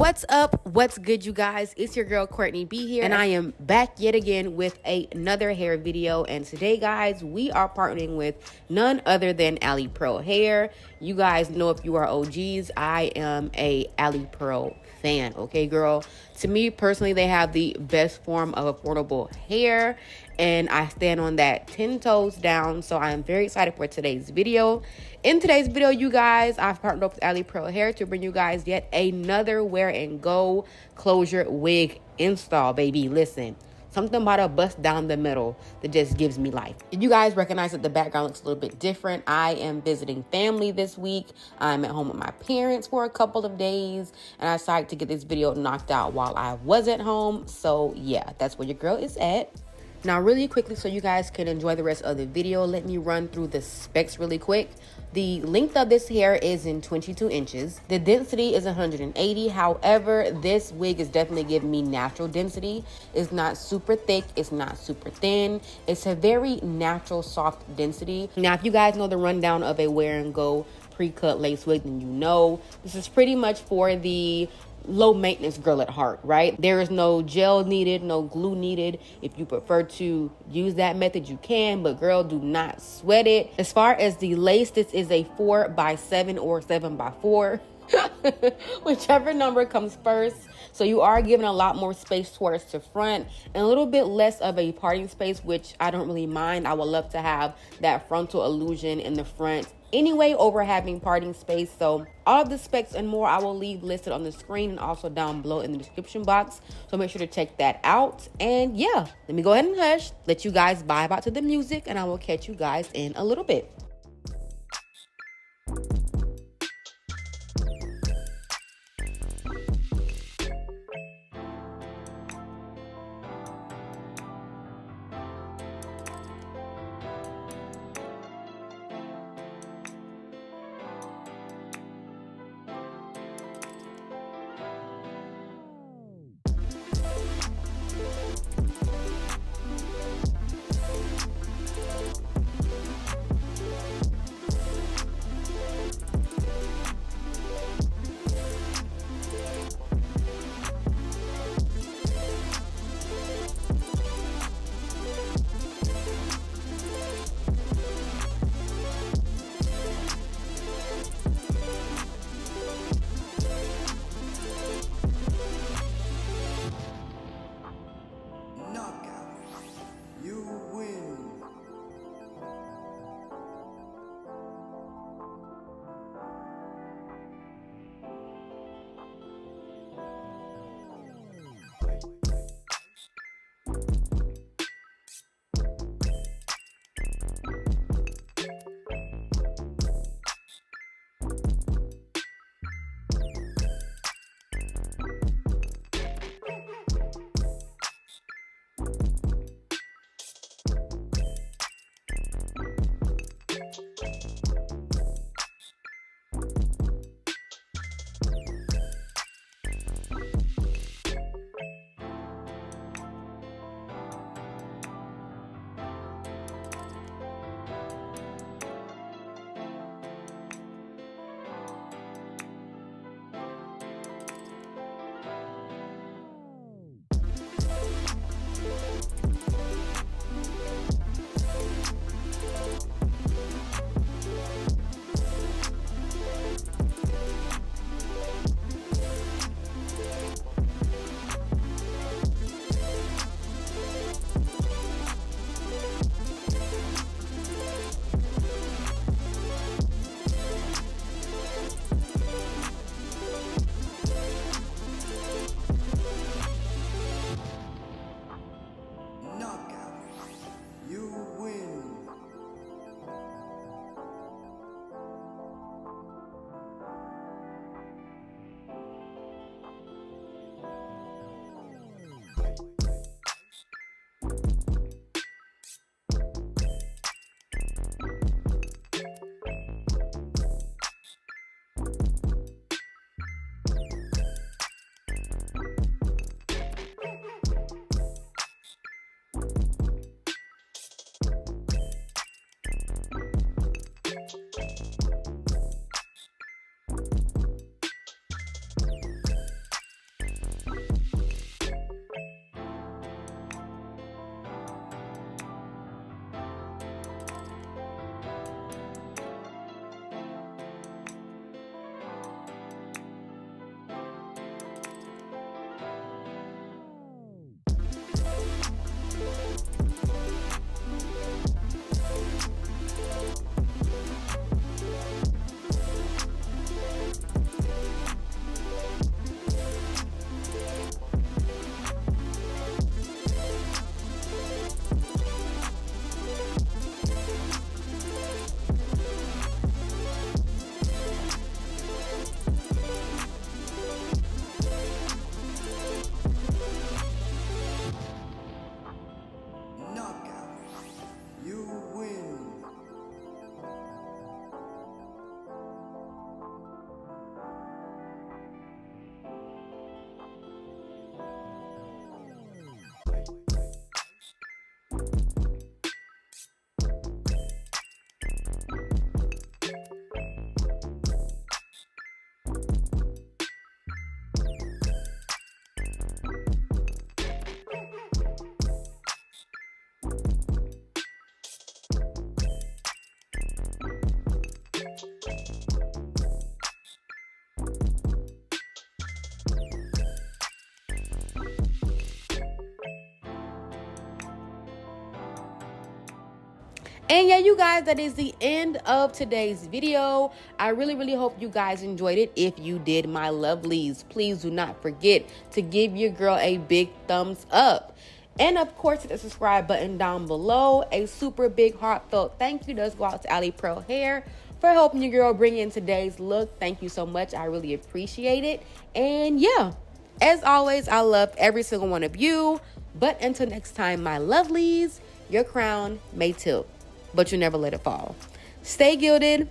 What's up? What's good, you guys? It's your girl Courtney B here, and I am back yet again with another hair video. And today, guys, we are partnering with none other than Alipearl hair. You guys know, if you are OGs, I am a Alipearl fan. Okay, girl. To me personally, they have the best form of affordable hair, and I stand on that 10 toes down. So I am very excited for today's video. In today's video, you guys, I've partnered up with Alipearl hair to bring you guys yet another wear and go closure wig install, baby. Listen, something about a bust down the middle that just gives me life. You guys recognize that the background looks a little bit different. I am visiting family this week. I'm at home with my parents for a couple of days, and I decided to get this video knocked out while I was at home. So yeah, that's where your girl is at. Now, really quickly, so you guys can enjoy the rest of the video, let me run through the specs really quick. The length of this hair is in 22 inches. The density is 180. However, this wig is definitely giving me natural density. It's not super thick. It's not super thin. It's a very natural, soft density. Now, if you guys know the rundown of a wear and go pre-cut lace wig, then you know this is pretty much for the low maintenance girl at heart, right? There is no gel needed, no glue needed. If you prefer to use that method, you can, but girl, do not sweat it. As far as the lace, this is a 4x7 or 7x4. Whichever number comes first. So you are given a lot more space towards the front and a little bit less of a parting space, which I don't really mind. I would love to have that frontal illusion in the front anyway over having parting space. So all of the specs and more I will leave listed on the screen and also down below in the description box, so make sure to check that out. And yeah, let me go ahead and hush, let you guys vibe out to the music, and I will catch you guys in a little bit. And yeah, you guys, that is the end of today's video. I really hope you guys enjoyed it. If you did, my lovelies, please do not forget to give your girl a big thumbs up. And of course, hit the subscribe button down below. A super big heartfelt thank you does go out to Alipearl Hair for helping your girl bring in today's look. Thank you so much. I really appreciate it. And yeah, as always, I love every single one of you. But until next time, my lovelies, your crown may tilt, but you never let it fall. Stay gilded.